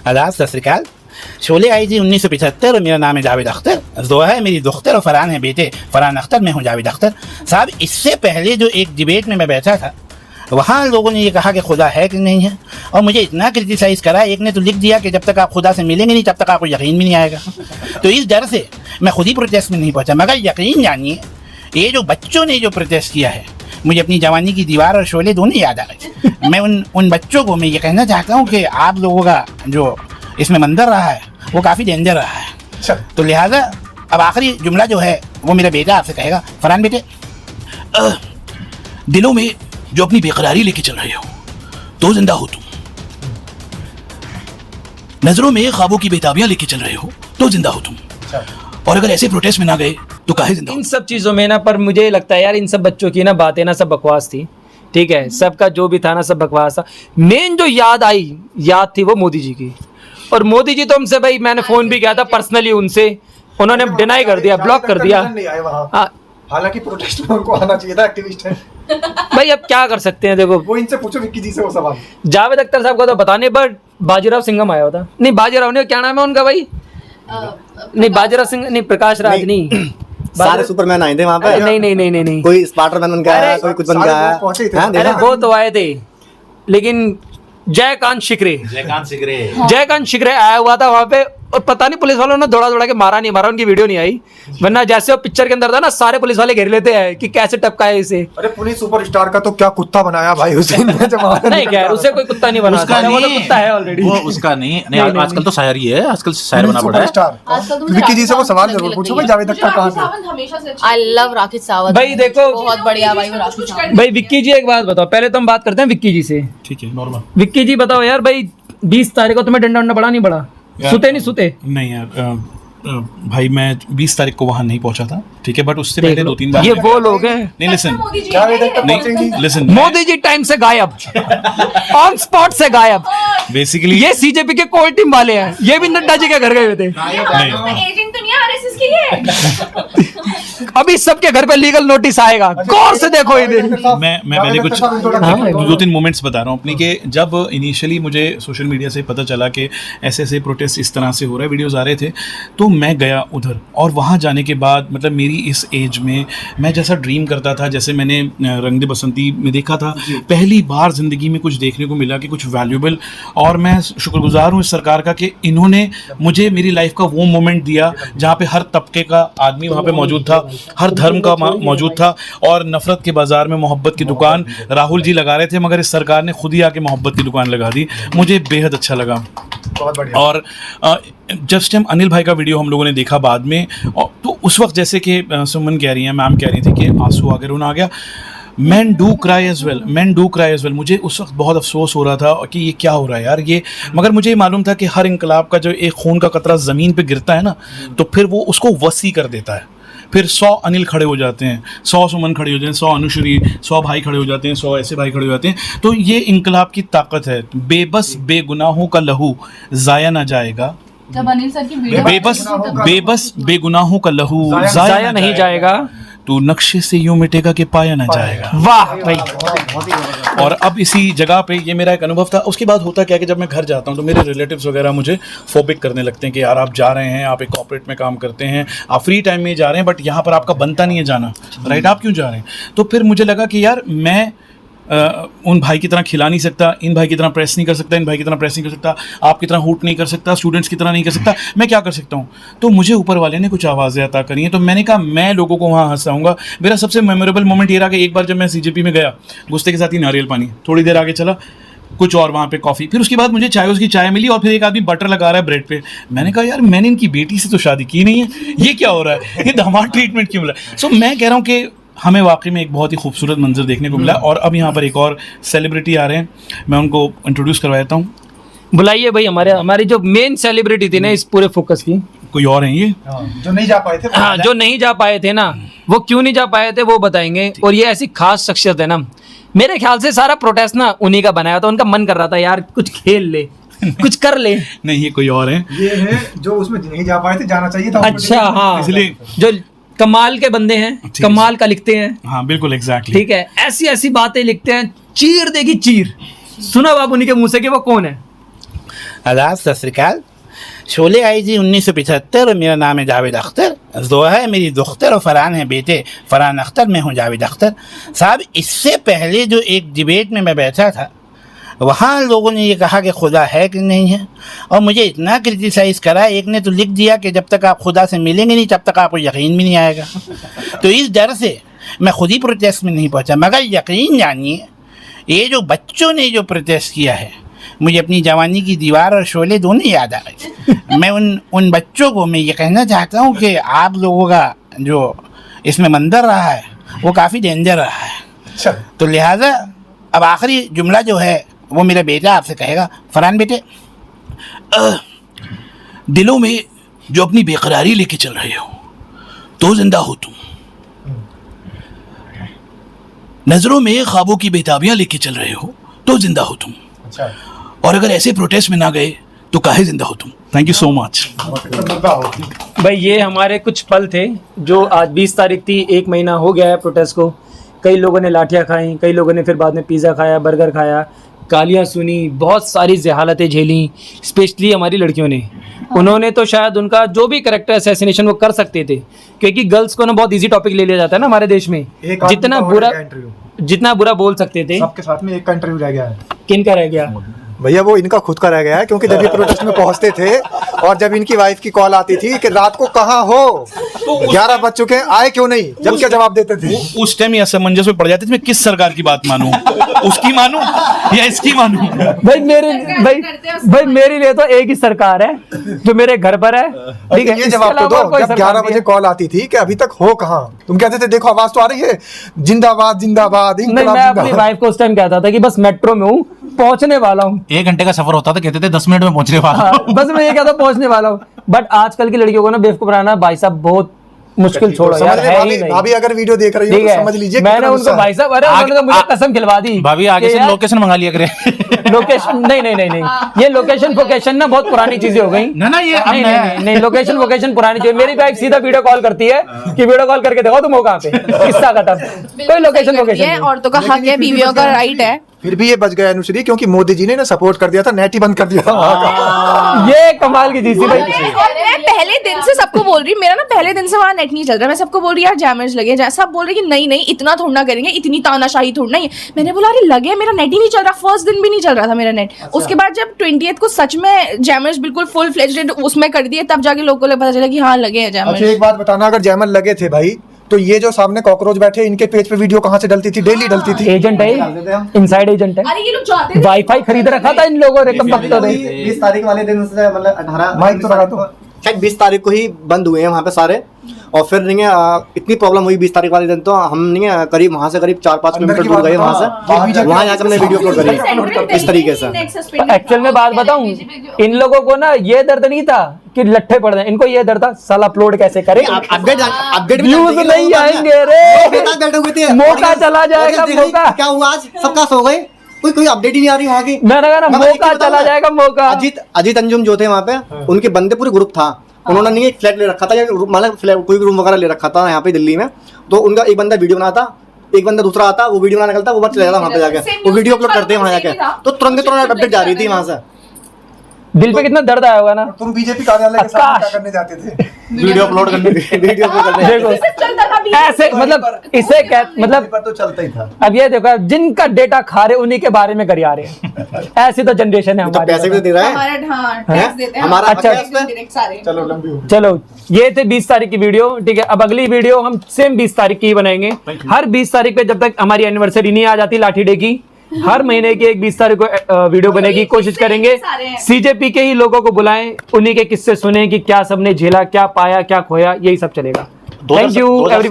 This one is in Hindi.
आदाब सत श्री अकाल। शोले आई थी 1975 और मेरा नाम है जावेद अख्तर। जोहा है मेरी दुख्तर और फरहान है बेटे फरहान अख्तर। मैं हूँ जावेद अख्तर साहब। इससे पहले जो एक डिबेट में मैं बैठा था वहाँ लोगों ने ये कहा कि खुदा है कि नहीं है, और मुझे इतना क्रिटिसाइज़ करा। एक ने तो लिख दिया कि जब तक आप खुदा से मिलेंगे नहीं तब तक आपको यकीन भी नहीं आएगा। तो इस डर से मैं खुद ही प्रोटेस्ट में नहीं पहुँचा। मगर यकीन जानिए ये जो बच्चों ने जो प्रोटेस्ट किया है, मुझे अपनी जवानी की दीवार और शोले दोनों याद आ गए। मैं उन बच्चों को मैं ये कहना चाहता हूँ कि आप लोगों का जो इसमें मंजर रहा है वो काफ़ी डेंजर रहा है। तो लिहाजा अब आखिरी जुमला जो है वो मेरा बेटा आपसे कहेगा। फरहान बेटे, दिलों में जो अपनी बेकरारी लेके चल रहे हो तो जिंदा हो तुम, नजरों में ख्वाबों की बेताबियां लेके चल रहे हो तो जिंदा हो तुम, और अगर ऐसे प्रोटेस्ट में ना गए तो काहे जिंदा हो। इन सब चीज़ों में ना, पर मुझे लगता है यार इन सब बच्चों की ना बातें ना सब बकवास थी। ठीक है, सबका जो भी था ना सब बकवास था। मेन जो याद थी वो मोदी जी की। और मोदी जी तो हमसे, भाई मैंने फ़ोन भी किया था पर्सनली उनसे, उन्होंने डिनाई कर दिया, ब्लॉक कर दिया। हाँ, हालांकि प्रोटेस्ट में उनको आना चाहिए था, एक्टिविस्ट है। भाई अब क्या कर सकते हैं। देखो वो इनसे पूछो विक्की जी से वो सवाल। जावेद अख्तर साहब का तो पता नहीं, बट बाजीराव सिंघम आया होता। नहीं बाजीराव ने, क्या नाम है उनका भाई? नहीं बाजीराव सिंह नहीं, प्रकाश राज नहीं। सारे सुपरमैन आए थे वहाँ पे। नहीं कोई स्पाइडरमैन बन के आया, कोई कुछ बन के आया। अरे वो तो आए थे, लेकिन जयकांत शिकरे आया हुआ था वहाँ पे, और पता नहीं पुलिस वालों ने दौड़ा के मारा उनकी वीडियो नहीं आई। वरना जैसे वो पिक्चर के अंदर था ना, सारे पुलिस वाले घेर लेते हैं कि कैसे टपका है इसे। अरे पुलिस सुपरस्टार का तो क्या कुत्ता बनाया भाई उसे। नहीं खैर, उसे कोई कुत्ता नहीं बना, वो तो कुत्ता है ऑलरेडी। वो उसका नहीं, आजकल तो शायर ही है, आजकल शायर बना पड़ा है। विक्की जी से वो सवाल जरूर पूछो भाई, जावेद अख्तर कहाँ थे? आई लव राखी सावंत भाई देखो बहुत बढ़िया भाई वो राखी सावंत। भाई विक्की जी एक बात बताओ, पहले तो हम बात करते हैं विक्की जी से। ठीक है, नॉर्मल। विक्की जी बताओ यार, भाई 20 तारीख को तुम्हें डंडा वंडा पड़ा नहीं पड़ा? सुते नहीं सुते? नहीं यार भाई मैं 20 तारीख को वहां नहीं पहुंचा था, ठीक है, बट उससे पहले 2-3 बार ये वो लोग हैं। नहीं लिसन, नहीं लिसन, मोदी जी टाइम से गायब, ऑन स्पॉट से गायब। बेसिकली ये सीजेपी के कोर टीम वाले हैं, ये भी नड्डा जी के घर गए हुए थे। एजेंट तो नहीं है आरएसएस के लिए। अभी सबके घर पे लीगल नोटिस आएगा, गौर से देखो इधर। मैं पहले कुछ 2-3 मोमेंट्स बता रहा हूँ अपनी, कि जब इनिशियली मुझे सोशल मीडिया से पता चला कि ऐसे प्रोटेस्ट इस तरह से हो रहा है, वीडियोस आ रहे थे, तो मैं गया उधर। और वहाँ जाने के बाद मतलब मेरी इस एज में मैं जैसा ड्रीम करता था, जैसे मैंने रंग दे बसंती में देखा था, पहली बार ज़िंदगी में कुछ देखने को मिला कि कुछ वैल्यूबल। और मैं शुक्रगुजार हूँ इस सरकार का कि इन्होंने मुझे मेरी लाइफ का वो मोमेंट दिया जहाँ पे हर तबके का आदमी वहाँ पे मौजूद था, हर धर्म का मौजूद था, और नफ़रत के बाज़ार में मोहब्बत की दुकान राहुल जी लगा रहे थे, मगर इस सरकार ने खुद ही आके मोहब्बत की दुकान लगा दी। मुझे बेहद अच्छा लगा। और जस्ट टाइम अनिल भाई का वीडियो हम लोगों ने देखा बाद में, तो उस वक्त जैसे कि सुमन कह रही हैं, मैम कह रही थी कि आंसू आगे रोना आ गया। Man do cry as well. मुझे उस वक्त बहुत अफसोस हो रहा था कि ये क्या हो रहा है यार ये। मगर मुझे मालूम था कि हर इंकलाब का जो एक खून का कतरा ज़मीन पे गिरता है ना, तो फिर वो उसको वसी कर देता है। फिर 100 अनिल खड़े हो जाते हैं, 100 सुमन खड़े हो जाते हैं, 100 अनुश्री, 100 भाई खड़े हो जाते हैं, 100 ऐसे भाई खड़े हो जाते हैं। तो ये इंकलाब की ताकत है। बेबस बेगुनाहों का लहू ज़ाया ना जाएगा। जब अनिल सर की वीडियो बेबस बेगुनाहों का लहू जाया नहीं जाएगा, तो नक्शे से यूं मिटेगा कि पाया ना जाएगा। वाह भाई। और अब इसी जगह पे ये मेरा एक अनुभव था। उसके बाद होता क्या कि जब मैं घर जाता हूँ तो मेरे रिलेटिव्स वगैरह मुझे फोबिक करने लगते हैं कि यार आप जा रहे हैं, आप एक कॉर्पोरेट में काम करते हैं, आप फ्री टाइम में जा रहे हैं, बट यहाँ पर आपका बनता नहीं है जाना, राइट? आप क्यों जा रहे हैं? तो फिर मुझे लगा कि यार मैं उन भाई की तरह खिला नहीं सकता, इन भाई की तरह प्रेस नहीं कर सकता, इन भाई की तरह प्रेस नहीं कर सकता, आपकी तरह हूट नहीं कर सकता, स्टूडेंट्स की तरह नहीं कर सकता, मैं क्या कर सकता हूँ? तो मुझे ऊपर वाले ने कुछ आवाज़ें अता करी हैं, तो मैंने कहा मैं लोगों को वहाँ हंसाऊंगा। मेरा सबसे मेमोरेबल मोमेंट ये रहा कि एक बार जब मैं सीजेपी में गया, गुस्से के साथ ही नारियल पानी, थोड़ी देर आगे चला कुछ और वहाँ पे कॉफ़ी, फिर उसके बाद मुझे उसकी चाय मिली, और फिर एक आदमी बटर लगा रहा है ब्रेड पे। मैंने कहा यार मैंने इनकी बेटी से तो शादी की नहीं है, ये क्या हो रहा है, ये दामाद ट्रीटमेंट क्यों मिला? सो मैं कह रहा हूँ कि हमें वाकई में एक बहुत ही खूबसूरत मंजर देखने को मिला। और अब यहाँ पर एक और सेलिब्रिटी आ रहे हैं, मैं उनको इंट्रोड्यूस करवा देता हूँ। बुलाइए भाई, हमारी जो मेन सेलिब्रिटी थी ना इस पूरे फोकस की। कोई और हैं ये जो नहीं जा पाए थे? हाँ, जो नहीं जा पाए थे ना, वो क्यों नहीं जा पाए थे वो बताएंगे। और ये ऐसी खास शख्सियत है ना, मेरे ख्याल से सारा प्रोटेस्ट ना उन्हीं का बनाया था। उनका मन कर रहा था यार कुछ खेल ले, कुछ कर ले। नहीं, ये कोई और है। ये है जो उसमें नहीं जा पाए थे, जाना चाहिए था। अच्छा हाँ, इसलिए जो कमाल के बंदे हैं, कमाल का लिखते हैं। हाँ बिल्कुल, एग्जैक्टली। ठीक है, ऐसी ऐसी बातें लिखते हैं, चीर देगी चीर। सुना बाबू उन्हीं के मुंह से कि वो कौन है? आदाब सत श्री अकाल शोले आई जी 1975 और मेरा नाम है जावेद अख्तर जोहा है मेरी दुख्तर और फरहान है बेटे फरहान अख्तर मैं हूँ जावेद अख्तर साहब इससे पहले जो एक डिबेट में मैं बैठा था वहाँ लोगों ने ये कहा कि खुदा है कि नहीं है और मुझे इतना क्रिटिसाइज़ करा एक ने तो लिख दिया कि जब तक आप खुदा से मिलेंगे नहीं तब तक आपको यकीन भी नहीं आएगा तो इस डर से मैं खुद ही प्रोटेस्ट में नहीं पहुँचा मगर यकीन जानिए ये जो बच्चों ने जो प्रोटेस्ट किया है मुझे अपनी जवानी की दीवार और शोले दोनों याद आ गए मैं उन बच्चों को मैं ये कहना चाहता हूँ कि आप लोगों का जो इसमें मंजर रहा है वो काफ़ी डेंजर रहा है तो लिहाजा अब आखिरी जुमला जो है वो मेरा बेटा आपसे कहेगा फरहान बेटे दिलों में जो अपनी बेकरारी लेके चल रहे हो तो जिंदा हो तुम नजरों में ख्वाबों की बेताबियां लेके चल रहे हो तो जिंदा हो तुम और अगर ऐसे प्रोटेस्ट में ना गए तो काहे जिंदा हो तुम थैंक यू सो मच भाई ये हमारे कुछ पल थे जो आज 20 तारीख थी 1 महीना हो गया है प्रोटेस्ट को कई लोगों ने लाठियाँ खाई कई लोगों ने फिर बाद में पिज़्ज़ा खाया बर्गर खाया गालियाँ सुनी बहुत सारी जहालतें झेली स्पेशली हमारी लड़कियों ने उन्होंने तो शायद उनका जो भी करेक्टर असैसिनेशन वो कर सकते थे क्योंकि गर्ल्स को ना बहुत इजी टॉपिक ले लिया जाता है ना हमारे देश में जितना बुरा बोल सकते थे सबके साथ में एक का इंटरव्यू रह गया है किन का रह गया भैया वो इनका खुद का रह गया है क्योंकि जब ये प्रोटेस्ट में पहुंचते थे और जब इनकी वाइफ की कॉल आती थी कि रात को कहाँ हो 11 बज चुके हैं आए क्यों नहीं जब क्या जवाब देते थे उस टाइम ये असमंजस में पड़ जाते थे मैं किस सरकार की बात मानूं उसकी मानूं या इसकी मानूं भाई मेरे लिए तो एक ही सरकार है जो मेरे घर पर है ठीक है ये जवाब तो दो जब 11 बजे कॉल आती थी कि अभी तक हो कहाँ तुम कहते थे देखो आवाज तो आ रही है जिंदाबाद जिंदाबाद नहीं मैं अपनी वाइफ को उस टाइम कहता था कि बस मेट्रो में हूँ पहुंचने वाला हूँ 1 घंटे का सफर होता था कहते थे 10 मिनट में पहुंचने वाला हूं। बस मैं ये कहता पहुंचने वाला हूँ बट आजकल की लड़कियों को ना बेवकूफ बनाना भाई साहब बहुत मुश्किल छोड़ो यार है ही नहीं भाभी अगर वीडियो देख रही हो तो समझ लीजिए मैंने उनको भाई साहब अरे उन्होंने तो मुझे कसम खिलवा दी भाभी आगे से लोकेशन मंगा लिया करे लोकेशन नहीं ये लोकेशन फोकेशन ना बहुत पुरानी चीजें हो गई ना ये नहीं लोकेशन वोकेशन पुरानी चीज मेरी वाइफ सीधा वीडियो कॉल करती है कि वीडियो कॉल करके देखो तुम हो कहाँ पे किस्सा खत्म कोई लोकेशन वोकेशन औरतों का हक है बीवियों का राइट है फिर भी ये बच गया अनुश्री क्योंकि मोदी जी ने ना सपोर्ट कर दिया था नेट ही बंद कर दिया था ये कमाल की चीज थी भाई और मैं पहले दिन से सबको बोल रही मेरा ना पहले दिन से वहाँ नेट नहीं चल रहा मैं सबको बोल रही यार जैमर्स लगे सब बोल रहे कि नहीं इतना थोड़ा करेंगे इतनी तानाशाही थोड़ा नहीं मैंने बोला अरे लगे मेरा नेट ही नहीं चल रहा फर्स्ट दिन भी नहीं चल रहा था मेरा नेट उसके बाद जब 20th को सच में जैमर्स बिल्कुल फुल फ्लेज्ड उसमें कर दिए तब जाके लोगों को पता चला कि हाँ लगे हैं जैमर्स अच्छा एक बात बताना अगर जैमर लगे थे भाई तो ये जो सामने कॉकरोच बैठे इनके पेज पे वीडियो कहाँ से डलती थी डेली डलती थी एजेंट है इनसाइड एजेंट है अरे ये लोग जाते वाईफाई खरीद रखा था इन लोगों ने कब वक्त हो 20 तारीख वाले दिन से मतलब 18 माइक तो लगा दो शायद 20 तारीख को ही बंद हुए हैं वहाँ पे सारे और फिर नहीं है इतनी प्रॉब्लम हुई 20 तारीख वाले दिन तो हम नहीं है करीब वहाँ से करीब 4-5 किलोमीटर दूर गए वहाँ से वहाँ जाकर हमने वीडियो अपलोड करी इस तरीके से एक्चुअल में बात बताऊं इन लोगों को ना ये दर्द नहीं था कि लट्ठे पड़ जाए इनको ये दर्द था साल अपलोड कैसे करें अपडेट व्यूज नहीं आएंगे रे मौका चला जाएगा मौका क्या हुआ आज सबका सो गए कोई अपडेट ही नहीं आ रही वहाँ की मैंने कहा ना मौका चला जाएगा मौका अजीत अंजुम जो थे वहाँ पे उनके बंदे पूरे ग्रुप था उन्होंने नहीं एक फ्लैट ले रखा था या मतलब कोई रूम वगैरह ले रखा था यहाँ पे दिल्ली में तो उनका एक बंदा वीडियो बनाता एक बंदा दूसरा आता वो वीडियो बनाने निकलता वो बात चला जाता वहाँ पे जाके वो वीडियो अपलोड करते हैं वहाँ जाके तो तुरंत अपडेट जा रही थी वहाँ से दिल पे कितना दर्द आया होगा ना तुम बीजेपी कार्यालय के सामने क्या करने जाते थे वीडियो अपलोड करने देखो ऐसे मतलब इसे मतलब पर तो चलता ही था अब ये देखो जिनका डेटा खा रहे उन्हीं के बारे में करी आ रहे हैं ऐसी तो जनरेशन है तो पैसे भी दे रहा है हमारा टैक्स देते हैं हमारा अच्छा डायरेक्ट सारे चलो लंबी हो चलो ये थे 20 तारीख की वीडियो ठीक है अब अगली वीडियो हम सेम 20 तारीख की ही बनाएंगे हर 20 तारीख पे जब तक हमारी एनिवर्सरी नहीं आ जाती लाठी डे की हर महीने की एक 20 तारीख को वीडियो बनेगी कोशिश करेंगे सीजेपी के ही लोगों को बुलाएं उन्हीं के किस्से सुने कि क्या सबने झेला क्या पाया क्या खोया यही सब चलेगा थैंक यू एवरीवन